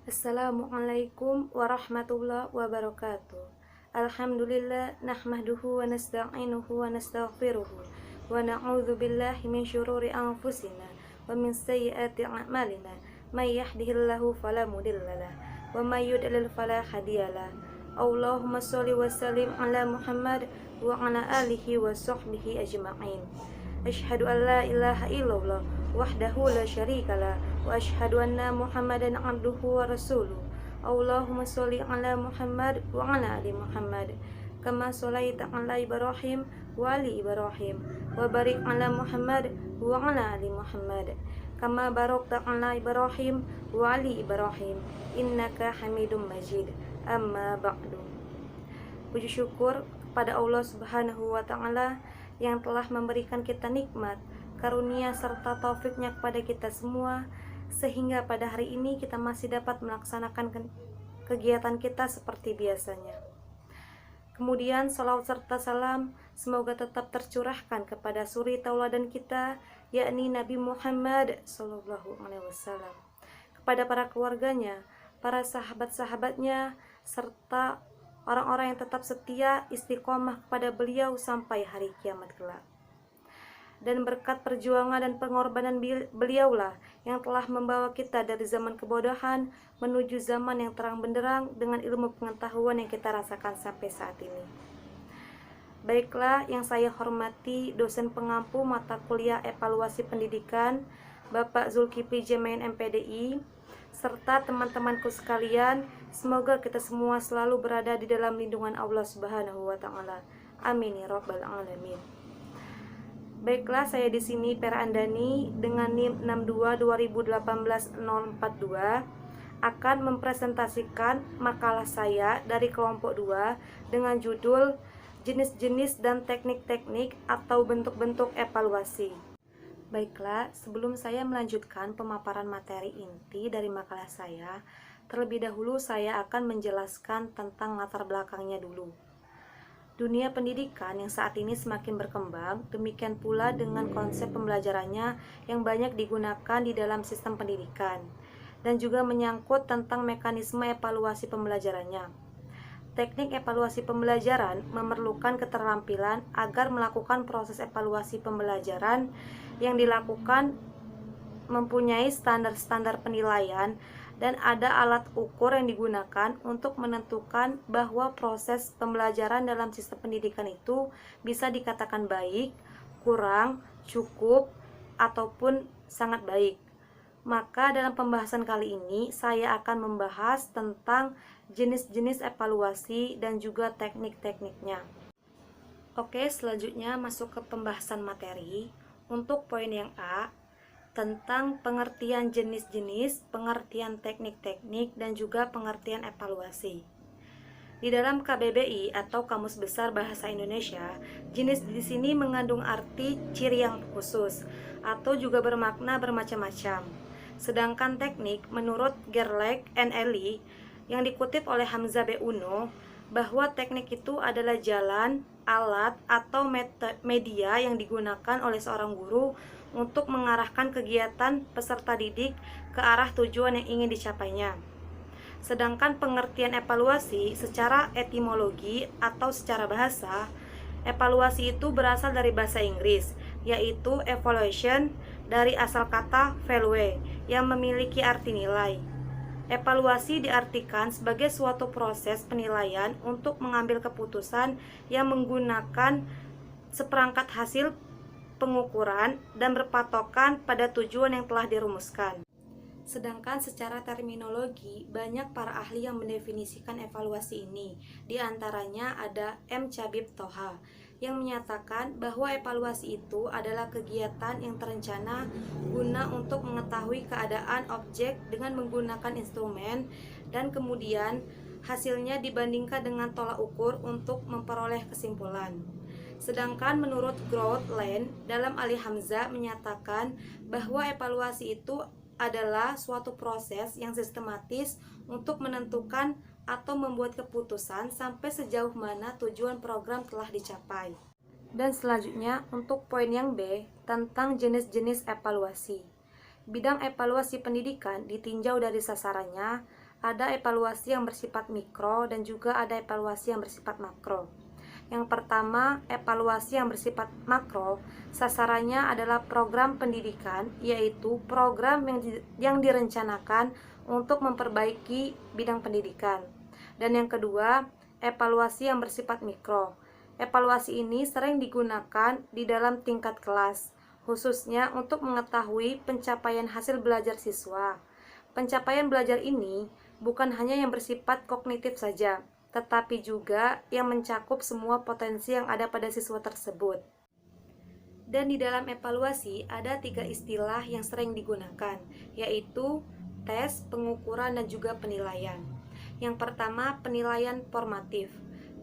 Assalamualaikum warahmatullahi wabarakatuh. Alhamdulillah nahmaduhu wa nasta'inuhu wa nastaghfiruhu wa na'udzu billahi min syururi anfusina wa min sayyiati a'malina. May yahdihillahu fala mudhillalah wa may yudlil fala hadiyalah. Allahumma shalli wa sallim ala Muhammad wa ala alihi wa sahbihi ajma'in. Asyhadu an la ilaha illallah wahdahu la syarikalah wa asyhadu anna Muhammadan abduhu wa rasuluh. Allahumma sholli ala Muhammad wa ala ali Muhammad kama sholaita ala Ibrahim wa ali Ibrahim wa barik ala Muhammad wa ala ali Muhammad kama barakta ala Ibrahim wa ali Ibrahim innaka Hamidum Majid. Amma ba'du. Puji syukur kepada Allah Subhanahu wa taala yang telah memberikan kita nikmat, karunia serta taufiknya kepada kita semua, sehingga pada hari ini kita masih dapat melaksanakan kegiatan kita seperti biasanya. Kemudian salawat serta salam semoga tetap tercurahkan kepada suri tauladan kita, yakni Nabi Muhammad SAW, kepada para keluarganya, para sahabat-sahabatnya, serta orang-orang yang tetap setia istiqomah kepada beliau sampai hari kiamat kelak. Dan berkat perjuangan dan pengorbanan beliaulah yang telah membawa kita dari zaman kebodohan menuju zaman yang terang benderang dengan ilmu pengetahuan yang kita rasakan sampai saat ini. Baiklah, yang saya hormati dosen pengampu mata kuliah evaluasi pendidikan Bapak Zulkifli Jemain MPDI, serta teman-temanku sekalian, semoga kita semua selalu berada di dalam lindungan Allah Subhanahu wa taala. Amin ya rabbal alamin. Baiklah, saya di sini Pera Andani dengan NIM 622018-042 akan mempresentasikan makalah saya dari kelompok 2 dengan judul jenis-jenis dan teknik-teknik atau bentuk-bentuk evaluasi. Baiklah, sebelum saya melanjutkan pemaparan materi inti dari makalah saya, terlebih dahulu saya akan menjelaskan tentang latar belakangnya dulu. Dunia pendidikan yang saat ini semakin berkembang, demikian pula dengan konsep pembelajarannya yang banyak digunakan di dalam sistem pendidikan, dan juga menyangkut tentang mekanisme evaluasi pembelajarannya. Teknik evaluasi pembelajaran memerlukan keterampilan agar melakukan proses evaluasi pembelajaran yang dilakukan mempunyai standar-standar penilaian dan ada alat ukur yang digunakan untuk menentukan bahwa proses pembelajaran dalam sistem pendidikan itu bisa dikatakan baik, kurang, cukup, ataupun sangat baik. Maka dalam pembahasan kali ini saya akan membahas tentang jenis-jenis evaluasi dan juga teknik-tekniknya. Oke, selanjutnya masuk ke pembahasan materi. Untuk poin yang A, tentang pengertian jenis-jenis, pengertian teknik-teknik, dan juga pengertian evaluasi. Di dalam KBBI atau Kamus Besar Bahasa Indonesia, jenis di sini mengandung arti ciri yang khusus atau juga bermakna bermacam-macam. Sedangkan teknik menurut Gerlach and Ellie yang dikutip oleh Hamzah B. Uno bahwa teknik itu adalah jalan, alat, atau media yang digunakan oleh seorang guru untuk mengarahkan kegiatan peserta didik ke arah tujuan yang ingin dicapainya. Sedangkan pengertian evaluasi secara etimologi atau secara bahasa, evaluasi itu berasal dari bahasa Inggris, yaitu evaluation dari asal kata value yang memiliki arti nilai. Evaluasi diartikan sebagai suatu proses penilaian untuk mengambil keputusan yang menggunakan seperangkat hasil pengukuran dan berpatokan pada tujuan yang telah dirumuskan. Sedangkan secara terminologi, banyak para ahli yang mendefinisikan evaluasi ini. Di antaranya ada M. Chabib Toha yang menyatakan bahwa evaluasi itu adalah kegiatan yang terencana guna untuk mengetahui keadaan objek dengan menggunakan instrumen dan kemudian hasilnya dibandingkan dengan tolak ukur untuk memperoleh kesimpulan. Sedangkan menurut Grootland dalam Ali Hamzah menyatakan bahwa evaluasi itu adalah suatu proses yang sistematis untuk menentukan atau membuat keputusan sampai sejauh mana tujuan program telah dicapai. Dan selanjutnya untuk poin yang B tentang jenis-jenis evaluasi. Bidang evaluasi pendidikan ditinjau dari sasarannya, Ada evaluasi yang bersifat mikro dan juga ada evaluasi yang bersifat makro. Yang pertama, evaluasi yang bersifat makro, sasarannya adalah program pendidikan, yaitu program yang direncanakan untuk memperbaiki bidang pendidikan. Dan yang kedua, evaluasi yang bersifat mikro. Evaluasi ini sering digunakan di dalam tingkat kelas, khususnya untuk mengetahui pencapaian hasil belajar siswa. Pencapaian belajar ini bukan hanya yang bersifat kognitif saja, tetapi juga yang mencakup semua potensi yang ada pada siswa tersebut. Dan di dalam evaluasi ada 3 istilah yang sering digunakan, yaitu tes, pengukuran, dan juga penilaian. Yang pertama, penilaian formatif.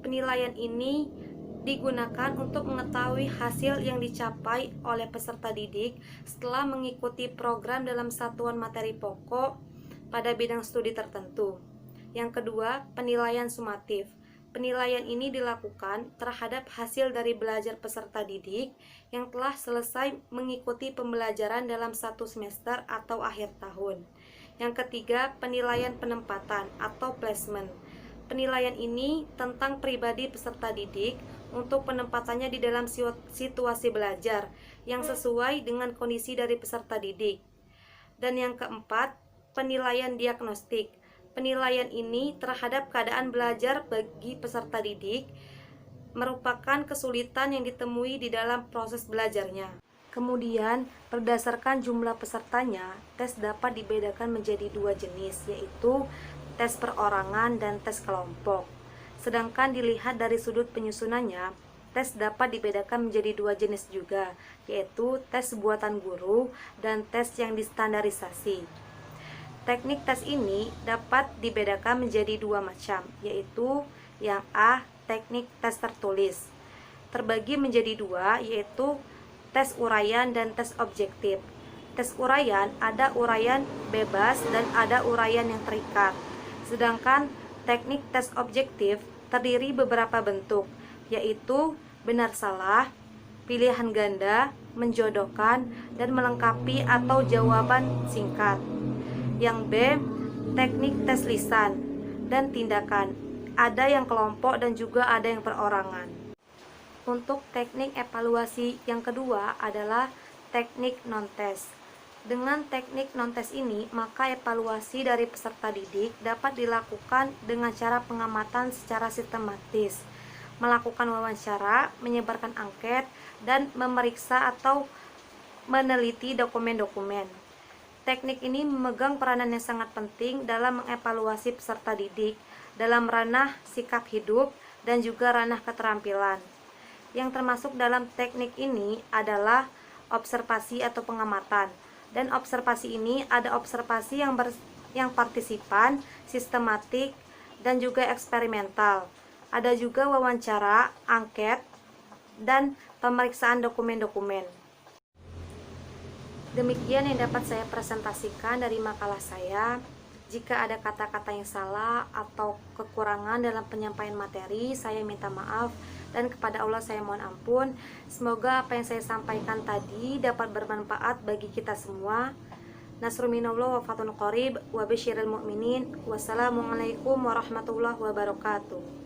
Penilaian ini digunakan untuk mengetahui hasil yang dicapai oleh peserta didik setelah mengikuti program dalam satuan materi pokok pada bidang studi tertentu. Yang kedua, penilaian sumatif. Penilaian ini dilakukan terhadap hasil dari belajar peserta didik yang telah selesai mengikuti pembelajaran dalam satu semester atau akhir tahun. Yang ketiga, penilaian penempatan atau placement. Penilaian ini tentang pribadi peserta didik untuk penempatannya di dalam situasi belajar yang sesuai dengan kondisi dari peserta didik. Dan yang keempat, penilaian diagnostik. Penilaian ini terhadap keadaan belajar bagi peserta didik merupakan kesulitan yang ditemui di dalam proses belajarnya. Kemudian, berdasarkan jumlah pesertanya, tes dapat dibedakan menjadi 2 jenis, yaitu tes perorangan dan tes kelompok. Sedangkan dilihat dari sudut penyusunannya, tes dapat dibedakan menjadi 2 jenis juga, yaitu tes buatan guru dan tes yang distandarisasi. Teknik tes ini dapat dibedakan menjadi 2 macam, yaitu yang A, teknik tes tertulis. Terbagi menjadi 2, yaitu tes uraian dan tes objektif. Tes uraian ada uraian bebas dan ada uraian yang terikat. Sedangkan teknik tes objektif terdiri beberapa bentuk, yaitu benar salah, pilihan ganda, menjodohkan, dan melengkapi atau jawaban singkat. Yang B, teknik tes lisan dan tindakan. Ada yang kelompok dan juga ada yang perorangan. Untuk teknik evaluasi yang kedua adalah teknik non-tes. Dengan teknik non-tes ini, maka evaluasi dari peserta didik dapat dilakukan dengan cara pengamatan secara sistematis, melakukan wawancara, menyebarkan angket, dan memeriksa atau meneliti dokumen-dokumen. Teknik ini memegang peranan yang sangat penting dalam mengevaluasi peserta didik dalam ranah sikap hidup dan juga ranah keterampilan. Yang termasuk dalam teknik ini adalah observasi atau pengamatan. Dan observasi ini ada observasi yang partisipan, sistematik, dan juga eksperimental. Ada juga wawancara, angket, dan pemeriksaan dokumen-dokumen. Demikian yang dapat saya presentasikan dari makalah saya. Jika ada kata-kata yang salah atau kekurangan dalam penyampaian materi, saya minta maaf, dan kepada Allah saya mohon ampun. Semoga apa yang saya sampaikan tadi dapat bermanfaat bagi kita semua. Nasrun minallah wa fatun qarib wa basyiril mu'minin. Wassalamualaikum warahmatullahi wabarakatuh.